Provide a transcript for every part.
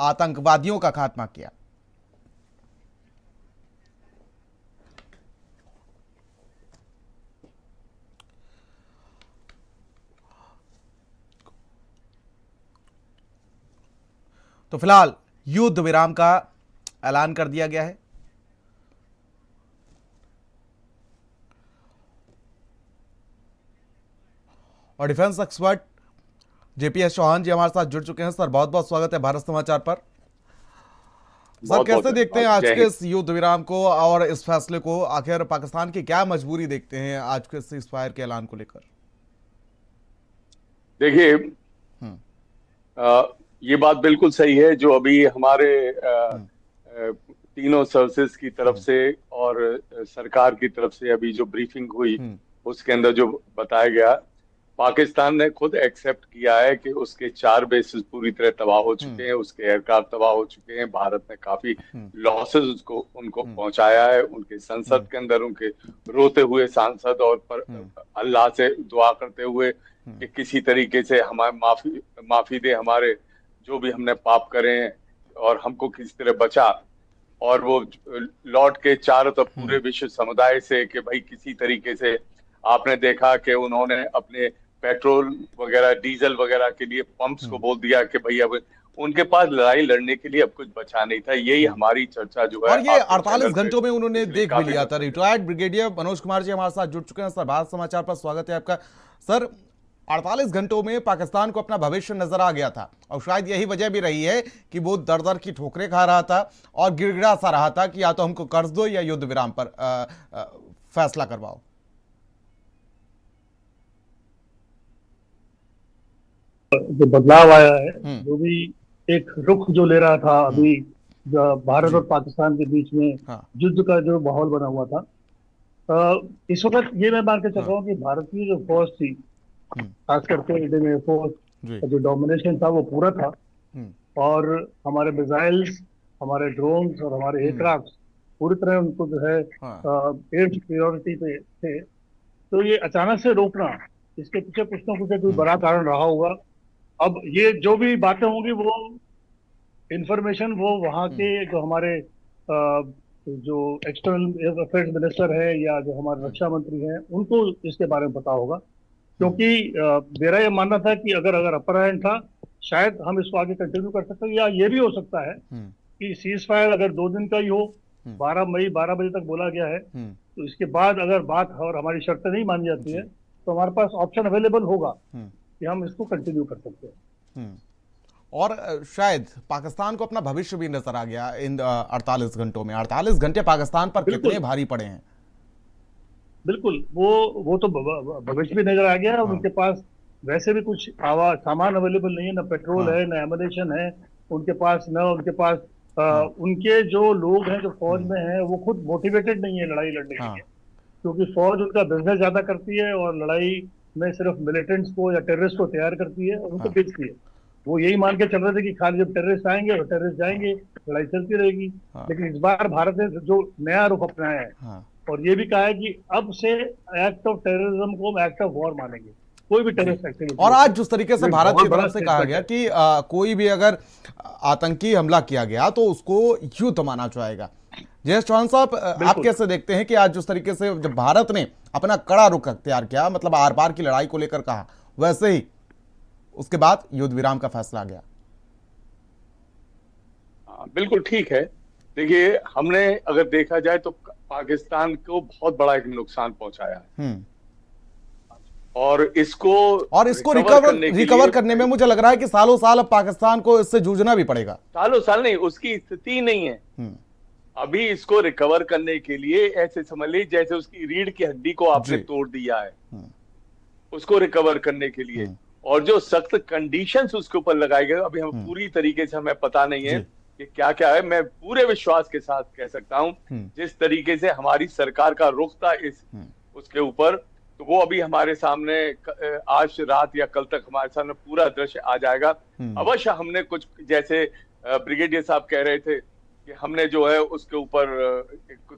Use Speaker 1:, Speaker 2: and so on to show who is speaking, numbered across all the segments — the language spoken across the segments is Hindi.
Speaker 1: आतंकवादियों का खात्मा किया। तो फिलहाल युद्ध विराम का ऐलान कर दिया गया है। और डिफेंस एक्सपर्ट जेपीएस चौहान जी हमारे साथ जुड़ चुके हैं। सर बहुत बहुत स्वागत है भारत समाचार पर। सर कैसे देखते हैं आज के इस युद्ध विराम को और इस फैसले को? आखिर पाकिस्तान की क्या मजबूरी देखते हैं आज के सीज फायर के ऐलान को लेकर?
Speaker 2: देखिए, ये बात बिल्कुल सही है जो अभी हमारे तीनों सर्विसेज की तरफ से और सरकार की तरफ से अभी जो ब्रीफिंग हुई उसके अंदर जो बताया गया, पाकिस्तान ने खुद एक्सेप्ट किया है कि उसके 4 बेसिस पूरी तरह तबाह हो चुके हैं, उसके एयरक्राफ्ट तबाह हो चुके हैं। भारत ने काफी लॉसेस उनको पहुंचाया है। उनके संसद के अंदर उनके रोते हुए सांसद और अल्लाह से दुआ करते हुए कि किसी तरीके से हमारे माफी दे, हमारे जो भी हमने पाप करे हैं और हमको किसी तरह बचा। और वो लौट के चारों तरफ पूरे विश्व समुदाय से कि भाई किसी तरीके से आपने देखा कि उन्होंने अपने पेट्रोल वगैरह डीजल वगैरह के लिए पंप्स को बोल दिया कि भाई अब उनके पास लड़ाई लड़ने के लिए अब कुछ बचा नहीं था। यही हमारी चर्चा जो है,
Speaker 1: और ये 48 घंटों में उन्होंने देख भी लिया था। रिटायर्ड ब्रिगेडियर मनोज कुमार जी हमारे साथ जुड़ चुके हैं। सर भारत समाचार पर स्वागत है आपका। सर 48 घंटों में पाकिस्तान को अपना भविष्य नजर आ गया था और शायद यही वजह भी रही है कि वो दर दर की ठोकरें खा रहा था और गिड़गिड़ा सा रहा था कि या तो हमको कर्ज दो या युद्ध विराम पर फैसला करवाओ।
Speaker 3: जो बदलाव आया है, जो भी एक रुख जो ले रहा था अभी भारत और पाकिस्तान के बीच में युद्ध का जो माहौल बना हुआ था, इस वक्त ये मैं मान के चल रहा हूँ कि भारतीय जो फौज थी, खास करके इंडियन एयरफोर्स का जो डोमिनेशन था वो पूरा था और हमारे मिसाइल्स, हमारे ड्रोन्स और हमारे एयरक्राफ्ट पूरी तरह उनको जो है एयर सिक्योरिटी पे थे। तो ये अचानक से रोकना, इसके पीछे कुछ ना कुछ कोई बड़ा कारण रहा होगा। अब ये जो भी बातें होंगी वो इंफॉर्मेशन वो वहाँ के जो हमारे जो एक्सटर्नल अफेयर्स मिनिस्टर है या जो हमारे रक्षा मंत्री हैं उनको इसके बारे में पता होगा। क्योंकि मेरा ये मानना था कि अगर अपर हैंड था शायद हम इसको आगे कंटिन्यू कर सकते हैं, या ये भी हो सकता है कि सीज फायर अगर 2 दिन का ही हो, 12 मई 12 बजे तक बोला गया है, तो इसके बाद अगर बात और हमारी शर्तें नहीं मानी जाती है तो हमारे पास ऑप्शन अवेलेबल होगा कि हम इसको कंटिन्यू कर सकते हैं।
Speaker 1: और शायद पाकिस्तान को अपना भविष्य भी नजर आ गया इन 48 घंटों में। 48 घंटे पाकिस्तान पर कितने भारी पड़े हैं।
Speaker 3: बिल्कुल, वो तो भविष्य भी नजर आ गया है। उनके पास वैसे भी कुछ सामान अवेलेबल नहीं है, ना पेट्रोल है, ना एमुनेशन है उनके पास, ना उनके पास उनके जो लोग हैं जो फौज में हैं वो खुद मोटिवेटेड नहीं है लड़ाई लड़ने के लिए, क्योंकि फौज उनका बिजनेस ज्यादा करती है और लड़ाई में सिर्फ मिलिटेंट्स को या टेररिस्ट को तैयार करती है और उनको बेचती है। वो यही मान के चल रहे थे कि खाली जब टेररिस्ट आएंगे और टेररिस्ट जाएंगे लड़ाई चलती रहेगी। लेकिन इस बार भारत ने जो नया रुख अपनाया है और ये भी कहा है कि अब से एक्ट ऑफ टेररिज्म को हम एक्ट ऑफ वॉर मानेंगे, कोई भी टेररिस्ट एक्टिविटी।
Speaker 1: और आज जिस तरीके से भारत की तरफ से कहा गया कि कोई भी अगर आतंकी हमला किया गया तो उसको युद्ध माना जाएगा। जयेश चौहान साहब, आप कैसे देखते हैं कि आज जिस तरीके से जब भारत ने अपना कड़ा रुख अख्तियार किया, मतलब आर पार की लड़ाई को लेकर कहा, वैसे ही उसके बाद युद्ध विराम का फैसला आ गया?
Speaker 2: बिल्कुल ठीक है। देखिए, हमने अगर देखा जाए तो पाकिस्तान को बहुत बड़ा एक नुकसान पहुंचाया है और इसको
Speaker 1: रिकवर करने में मुझे लग रहा है कि सालों साल अब पाकिस्तान को इससे जूझना भी पड़ेगा।
Speaker 2: सालों साल नहीं, उसकी स्थिति नहीं है अभी इसको रिकवर करने के लिए। ऐसे समझ लीजिए जैसे उसकी रीढ़ की हड्डी को आपने तोड़ दिया है उसको रिकवर करने के लिए, और जो सख्त कंडीशंस उसके ऊपर लगाए गए अभी हम पूरी तरीके से हमें पता नहीं है कि क्या क्या है। मैं पूरे विश्वास के साथ कह सकता हूं जिस तरीके से हमारी सरकार का रुख था इस उसके ऊपर, तो वो अभी हमारे सामने आज रात या कल तक हमारे सामने पूरा दृश्य आ जाएगा। अवश्य हमने कुछ, जैसे ब्रिगेडियर साहब कह रहे थे कि हमने जो है उसके ऊपर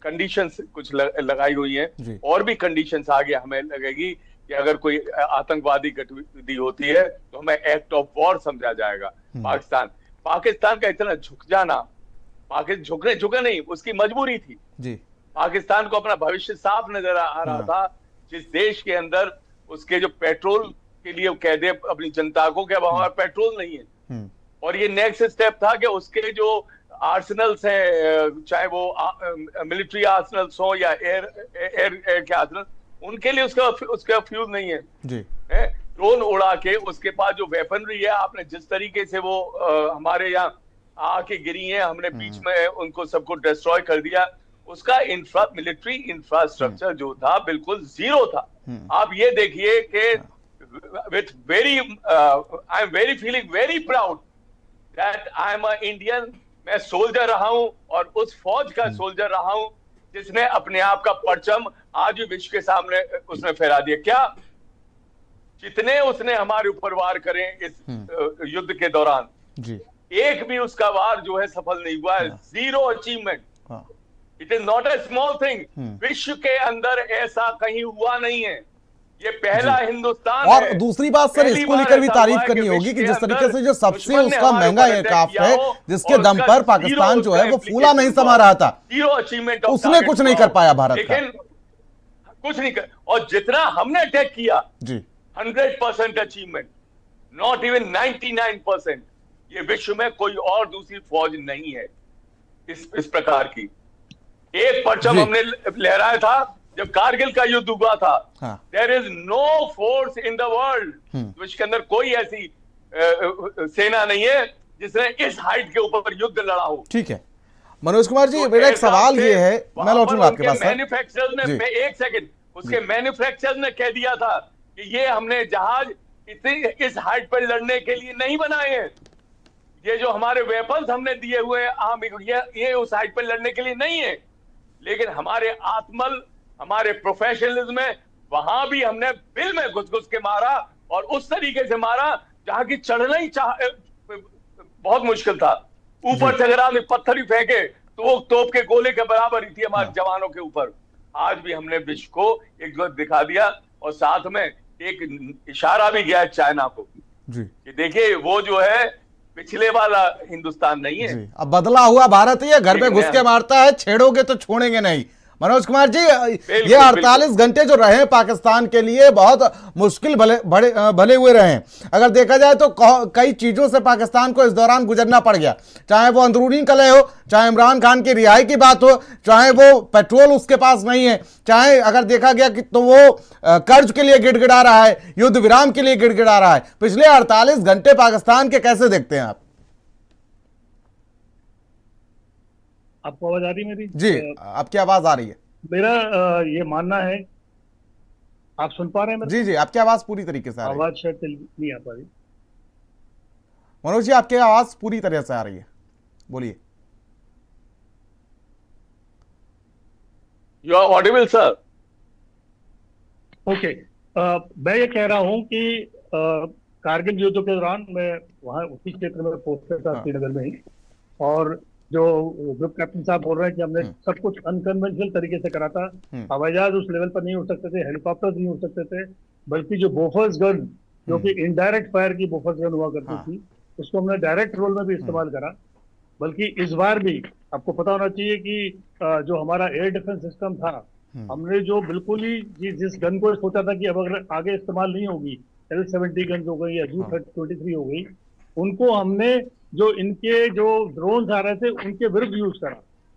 Speaker 2: कंडीशंस कुछ लगाई हुई हैं, और भी कंडीशंस आगे हमें लगेगी कि अगर कोई आतंकवादी गतिविधि होती है तो हमें एक्ट ऑफ वॉर समझा जाएगा पाकिस्तान। पाकिस्तान का इतना झुक जाना, पाकिस्तान झुका नहीं, उसकी मजबूरी थी
Speaker 1: जी।
Speaker 2: पाकिस्तान को अपना भविष्य साफ नजर आ रहा था, जिस देश के अंदर उसके जो पेट्रोल के लिए कह दे अपनी जनता को कि अब हमारा पेट्रोल नहीं है, और ये नेक्स्ट स्टेप था कि उसके जो आर्सेनल्स हैं, चाहे वो मिलिट्री आर्सेनल्स हो या एयर के आर्सेनल, उनके लिए उसका फ्यूज नहीं है
Speaker 1: जी।
Speaker 2: ड्रोन उड़ा के उसके पास जो वेपनरी है, आपने जिस तरीके से वो हमारे यहाँ आके गिरी है, हमने बीच में उनको सबको डिस्ट्रॉय कर दिया, उसका मिलिट्री इंफ्रास्ट्रक्चर जो था बिल्कुल जीरो था। आप ये देखिए कि with very I am very feeling very proud that I am a Indian, मैं सोल्जर रहा हूं और उस फौज का सोल्जर रहा हूं जिसने अपने आप का परचम आज भी विश्व के सामने उसने फहरा दिया। क्या जितने उसने हमारे ऊपर वार करे इस युद्ध के दौरान
Speaker 1: जी, एक
Speaker 2: भी उसका वार जो है सफल नहीं हुआ है। Zero achievement, it is not a small thing. विश्व के अंदर ऐसा कहीं हुआ नहीं है, ये पहला हिंदुस्तान
Speaker 1: और
Speaker 2: है।
Speaker 1: दूसरी बात सर, इसको लेकर भी तारीफ करनी होगी कि जिस तरीके से जो सबसे उसका महंगा एयरक्राफ्ट है, जिसके दम पर पाकिस्तान जो है वो फूला नहीं समा रहा था,
Speaker 2: जीरो अचीवमेंट,
Speaker 1: उसने कुछ नहीं कर पाया भारत का,
Speaker 2: लेकिन कुछ नहीं कर, और जितना हमने अटैक किया
Speaker 1: जी
Speaker 2: 100% अचीवमेंट, नॉट इवन 99%। ये विश्व में कोई और दूसरी फौज नहीं है इस प्रकार की। एक परचम हमने लहराया था जब कारगिल का युद्ध हुआ था। There is no force in the world, विश्व के अंदर कोई ऐसी सेना नहीं है जिसने इस हाइट के ऊपर युद्ध लड़ा हो।
Speaker 1: ठीक है मनोज कुमार जी, मेरा एक सवाल ये है, मैं लौटूंगा आपके पास।
Speaker 2: मैन्युफैक्चरर्स ने, एक सेकंड, उसके मैन्युफैक्चरर्स ने कह दिया था कि ये हमने जहाज इतनी इस हाइट पर लड़ने के लिए नहीं बनाए हैं, ये जो हमारे वेपन्स हमने दिए हुए ये उस हाइट पर लड़ने के लिए नहीं है। लेकिन हमारे आत्मल, हमारे प्रोफेशनलिज्म में वहां भी हमने बिल में घुस के मारा, और उस तरीके से मारा जहां की चढ़ना ही बहुत मुश्किल था। ऊपर से अगर आपने पत्थर ही फेंके तो वो तोप के गोले के बराबर ही थी हमारे जवानों के ऊपर। आज भी हमने विश्व को एक बार दिखा दिया, और साथ में एक इशारा भी गया है चाइना को जी कि देखिए वो जो है पिछले वाला हिंदुस्तान नहीं है,
Speaker 1: अब बदला हुआ भारत ही है, घर पे घुस के मारता है, छेड़ोगे तो छोड़ेंगे नहीं। मनोज कुमार जी, ये 48 घंटे जो रहे पाकिस्तान के लिए बहुत मुश्किल भले हुए रहे। अगर देखा जाए तो कई चीजों से पाकिस्तान को इस दौरान गुजरना पड़ गया, चाहे वो अंदरूनी कलह हो, चाहे इमरान खान की रिहाई की बात हो, चाहे वो पेट्रोल उसके पास नहीं है, चाहे अगर देखा गया कि तो वो कर्ज के लिए गिड़गिड़ा रहा है, युद्ध विराम के लिए गिड़गिड़ा रहा है। पिछले 48 घंटे पाकिस्तान के कैसे देखते हैं आप?
Speaker 3: आपको आवाज आ रही है मेरी?
Speaker 1: जी, आपकी आवाज आ रही है।
Speaker 3: मेरा ये मानना है, आप सुन पा रहे हैं?
Speaker 1: जी जी, आपकी आवाज पूरी तरीके से आ रही है।
Speaker 3: आवाज शायद नहीं आ पा रही।
Speaker 1: मनोज जी, आपकी आवाज पूरी तरह से आ रही है, बोलिए।
Speaker 2: You are audible sir.
Speaker 3: Okay, मैं ये कह रहा हूं कि कारगिल युद्ध के दौरान मैं वहां उसी क्षेत्र में पोस्टेड था, श्रीनगर में ही, और जो ग्रुप कैप्टन साहब बोल रहे हैं कि हमने सब कुछ अनकन्वेंशनल तरीके से करा था। हवाई जहाज उस लेवल पर नहीं उड़ सकते थे, हेलीकॉप्टर नहीं उड़ सकते थे, बल्कि जो बोफर्स गन, जो कि इनडायरेक्ट फायर की बोफर्स गन हुआ करती थी, उसको हमने डायरेक्ट रोल में भी इस्तेमाल करा। बल्कि इस बार भी आपको पता होना चाहिए कि जो हमारा एयर डिफेंस सिस्टम था, हमने जो बिल्कुल ही जिस गन को सोचा था कि अब अगर आगे इस्तेमाल नहीं होगी, L-70 गन हो गई या Ju-23 हो गई, उनको हमने जो इनके जो ड्रोन आ रहे थे उनके विरुद्ध यूज करा,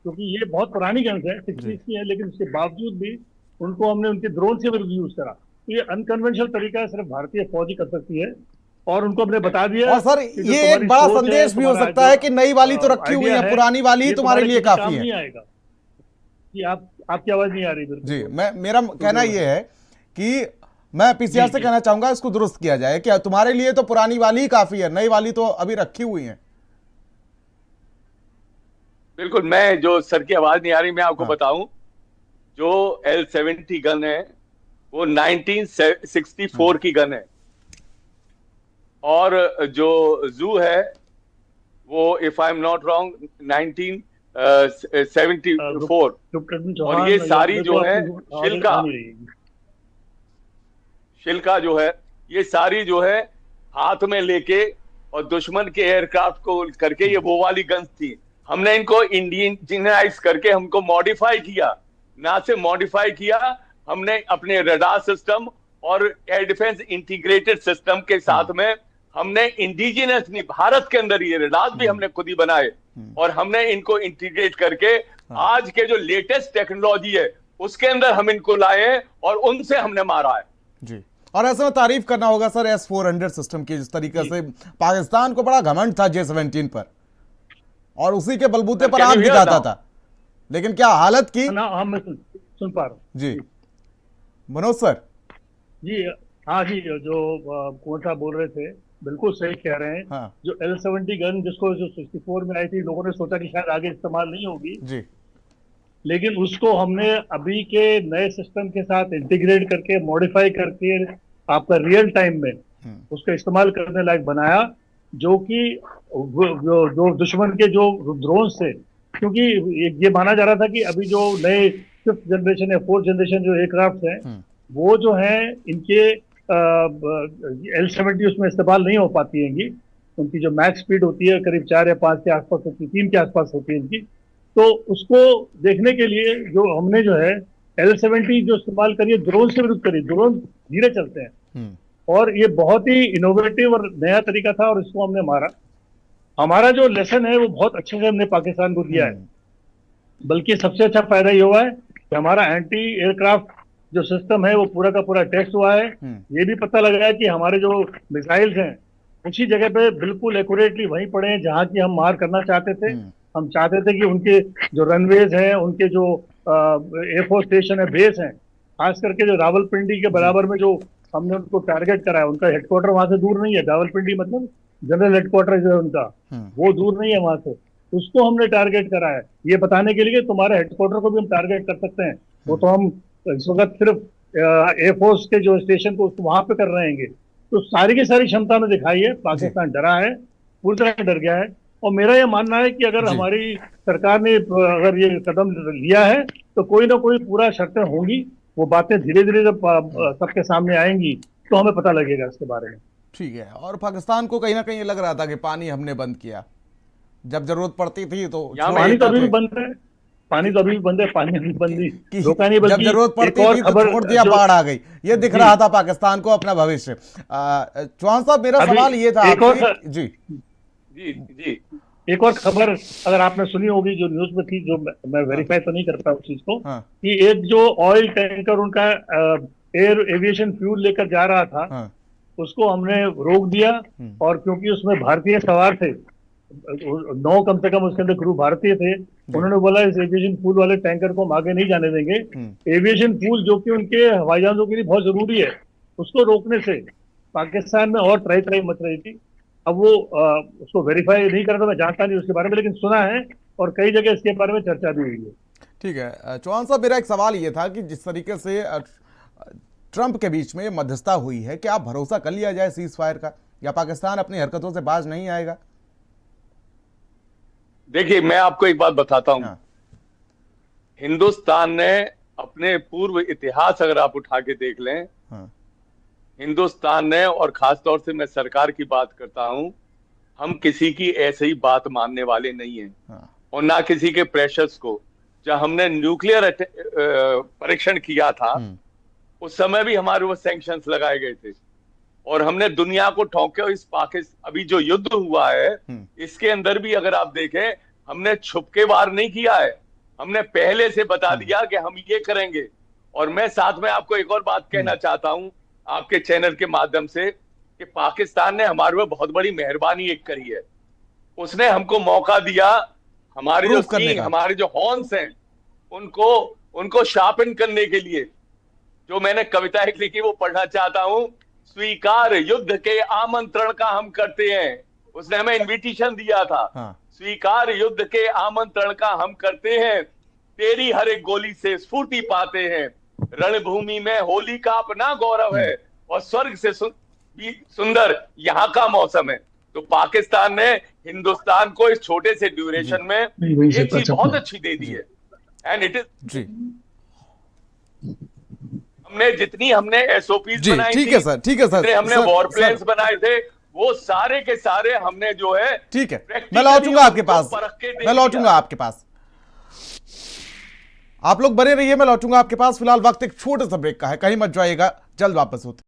Speaker 3: क्योंकि ये बहुत पुरानी गन्स है, 60s की है, लेकिन उसके बावजूद भी उनको हमने उनके ड्रोन के विरुद्ध यूज करा। तो ये अनकन्वेंशनल तरीका सिर्फ भारतीय फौज ही कर सकती है, और उनको हमने बता दिया।
Speaker 1: और सर ये एक बड़ा संदेश भी हो सकता है कि नई वाली तो रखी हुई है, पुरानी वाली ही तुम्हारे लिए काफी है।
Speaker 3: नहीं आएगा कि आपकी आवाज नहीं आ रही
Speaker 1: जी। मेरा कहना ये है कि मैं पीसीआर से कहना चाहूंगा इसको दुरुस्त किया जाए कि तुम्हारे लिए तो पुरानी वाली ही काफी है, नई वाली तो अभी रखी हुई है।
Speaker 2: बिल्कुल, मैं जो सर की आवाज नहीं आ रही, मैं आपको बताऊं, जो L-70 गन है वो 1964 की गन है, और जो जू है वो, if I am not wrong, 1974। और ये सारी जो है शिल्का जो है, ये सारी जो है हाथ में लेके और दुश्मन के एयरक्राफ्ट को करके, ये वो वाली गन्स थी। हमने इनको इंडियनाइज करके हमको मॉडिफाई किया, ना से मॉडिफाई किया, हमने अपने रडार सिस्टम और एयर डिफेंस इंटीग्रेटेड सिस्टम के साथ में हमने इंडिजिनसली भारत के अंदर ये रडार भी हमने खुद ही बनाए और हमने इनको इंटीग्रेट करके आज के जो लेटेस्ट टेक्नोलॉजी है उसके अंदर हम इनको लाए और उनसे हमने मारा है
Speaker 1: जी। और ऐसे में तारीफ करना होगा सर S-400 सिस्टम की, जिस तरीके से पाकिस्तान को बड़ा घमंड था J-17 पर और उसी के बलबूते पर आग दिखाता था, लेकिन क्या हालत की
Speaker 3: ना। हम सुन पा रहा हूँ
Speaker 1: जी मनोज सर।
Speaker 3: जी हाँ जी, जो कुंवर साहब बोल रहे थे बिल्कुल सही कह रहे हैं।
Speaker 1: हाँ।
Speaker 3: जो L-70 गन जिसको जो 64 में आई थी, लोगों ने सोचा कि शायद आगे इस्तेमाल नहीं होगी
Speaker 1: जी,
Speaker 3: लेकिन उसको हमने अभी के नए सिस्टम के साथ इंटीग्रेट करके मॉडिफाई करके आपका रियल टाइम में उसका इस्तेमाल करने लायक बनाया, जो कि जो दुश्मन के जो ड्रोन थे, क्योंकि ये माना जा रहा था कि अभी जो नए 5th जनरेशन या 4th जनरेशन जो एयरक्राफ्ट हैं वो जो है इनके L-70 उसमें इस्तेमाल नहीं हो पाती हैंगी। उनकी जो मैक्स स्पीड होती है करीब 4 या 5 के आसपास होती है, 3 के आसपास होती है इनकी। तो उसको देखने के लिए जो हमने जो है L-70 जो इस्तेमाल करिए, ड्रोन से विरुद्ध करिए। ड्रोन धीरे चलते हैं और ये बहुत ही इनोवेटिव और नया तरीका था और इसको हमने मारा। हमारा जो लेसन है वो बहुत अच्छे से हमने पाकिस्तान को दिया है, बल्कि सबसे अच्छा फायदा ये हुआ है कि हमारा एंटी एयरक्राफ्ट जो सिस्टम है वो पूरा का पूरा टेस्ट हुआ है। ये भी पता लगा है कि हमारे जो मिसाइल्स हैं उसी जगह पे बिल्कुल एक्यूरेटली वहीं पड़े हैं जहां की हम मार करना चाहते थे। हम चाहते थे कि उनके जो रनवेज हैं, उनके जो एयरफोर्स स्टेशन है, बेस हैं, खास करके जो रावलपिंडी के बराबर में जो हमने उनको टारगेट करा है, उनका हेडक्वार्टर वहां से दूर नहीं है। रावलपिंडी मतलब जनरल हेडक्वार्टर जो है उनका, वो दूर नहीं है वहां से। उसको हमने टारगेट करा है ये बताने के लिए तुम्हारे हेडक्वार्टर को भी हम टारगेट कर सकते हैं। वो तो हम इस वक्त सिर्फ एयरफोर्स के जो स्टेशन को वहां पे कर रहे हैं। तो सारी की सारी क्षमता में दिखाई है। पाकिस्तान डरा है, पूरी तरह डर गया है। और मेरा यह मानना है कि अगर हमारी सरकार ने अगर ये कदम लिया है तो कोई ना कोई पूरा शर्तें होंगी, वो बातें धीरे धीरे जब सबके सामने आएंगी तो हमें पता लगेगा इसके बारे में।
Speaker 1: ठीक है। और पाकिस्तान को कहीं ना कहीं लग रहा था कि पानी हमने बंद किया, जब जरूरत पड़ती थी तो
Speaker 3: पानी तो अभी भी बंद है, पानी तो अभी भी बंद है, पानी अभी बंद नहीं रोका नहीं, बल्कि
Speaker 1: जब जरूरत पड़ती थी तो छोड़ दिया, बाढ़ आ गई। ये दिख रहा था पाकिस्तान को अपना भविष्य। चौहान साहब, मेरा सवाल ये था जी
Speaker 2: जी जी
Speaker 3: एक और खबर अगर आपने सुनी होगी जो न्यूज में थी, जो मैं वेरीफाई तो नहीं करता उस चीज को, कि एक जो ऑयल टैंकर उनका एविएशन फ्यूल लेकर जा रहा था, उसको हमने रोक दिया। और क्योंकि उसमें भारतीय सवार थे, 9 कम से कम उसके अंदर क्रू भारतीय थे, उन्होंने बोला इस एविएशन फ्यूल वाले टैंकर को हम आगे नहीं जाने देंगे। एविएशन फ्यूल जो कि उनके हवाई जहाजों के लिए बहुत जरूरी है, उसको रोकने से पाकिस्तान में और त्राही त्राही मच रही थी। अब वो उसको वेरीफाई नहीं कर रहा था, मैं जानता नहीं उसके बारे में, लेकिन सुना है और कई जगह इसके बारे में चर्चा भी हुई है।
Speaker 1: ठीक है चौहान साहब, मेरा एक सवाल ये था कि जिस तरीके से ट्रंप के बीच में मध्यस्थता हुई है, क्या भरोसा कर लिया जाए सीज फायर का, या पाकिस्तान अपनी हरकतों से बाज नहीं आएगा?
Speaker 2: देखिए, मैं आपको एक बात बताता हूं। हिंदुस्तान ने अपने पूर्व इतिहास अगर आप उठा के देख लें, हिंदुस्तान ने, और खासतौर से मैं सरकार की बात करता हूं, हम किसी की ऐसे ही बात मानने वाले नहीं हैं और ना किसी के प्रेशर्स को। जब हमने न्यूक्लियर परीक्षण किया था उस समय भी हमारे वो सैंक्शंस लगाए गए थे और हमने दुनिया को ठोके। इस पाकिस्तान अभी जो युद्ध हुआ है इसके अंदर भी अगर आप देखें, हमने छुप के वार नहीं किया है, हमने पहले से बता दिया कि हम ये करेंगे। और मैं साथ में आपको एक और बात कहना चाहता हूं आपके चैनल के माध्यम से, कि पाकिस्तान ने हमारे में बहुत बड़ी मेहरबानी एक करी है। उसने हमको मौका दिया, हमारे जो सींग, हमारे जो हॉर्न्स हैं, उनको शार्पन करने के लिए। जो मैंने कविता एक लिखी वो पढ़ना चाहता हूं। स्वीकार युद्ध के आमंत्रण का हम करते हैं, उसने हमें इनविटेशन दिया था। स्वीकार युद्ध के आमंत्रण का हम करते हैं, तेरी हर एक गोली से स्फूर्ति पाते हैं। रणभूमि में होली का अपना गौरव है और स्वर्ग से सुंदर यहाँ का मौसम है। तो पाकिस्तान ने हिंदुस्तान को इस छोटे से ड्यूरेशन में एक चीज बहुत अच्छी दे दी है, एंड इट इज हमने जितनी हमने SOPs बनाई थी,
Speaker 1: ठीक है सर,
Speaker 2: हमने वॉर प्लान्स बनाए थे, वो सारे के सारे हमने जो है,
Speaker 1: ठीक है, मैं लौटूंगा आपके पास, मैं लौटूंगा आपके पास, आप लोग बने रहिए, मैं लौटूंगा आपके पास। फिलहाल वक्त एक छोटे सा ब्रेक का है, कहीं मत जाइएगा, जल्द वापस होते।